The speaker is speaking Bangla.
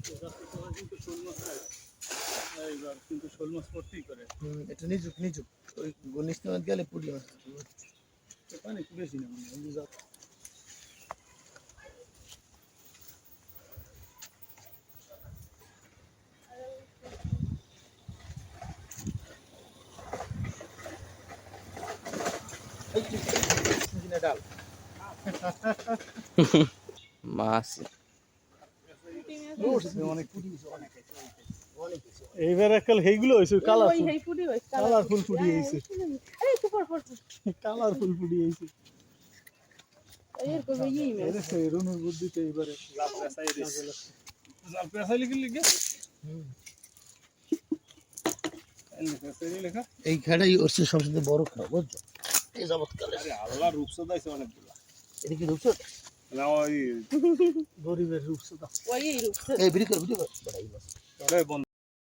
কিন্তু শোল মাছ খায় এইবার কিন্তু শোল মাছ পড়তেই করে এটা নিচুক নিচুক ওই গণিস গেলে পুরি মাছ পানি একটু বেশি না মনে হয় ডাল মাছ অনেক এইবার এককাল সেইগুলো হয়েছে কালারফুল কালারফুল ফুটি হয়েছে কালারফুল ফুটি হয়েছে রুনুর বুদ্ধিতে এইবারে জাল পেঁচাইলে কি লিখে লেখা এই খেড়াই হচ্ছে সবচেয়ে বড় খেলা বুঝছো এই যাবৎকালে আল্লাহ রূপসা দাইছে অনেকগুলো এটা কি রূপসা না ওই গরিবের রূপসা এই ভিডিও কর বড়াই মাছ ওরে বন্ধ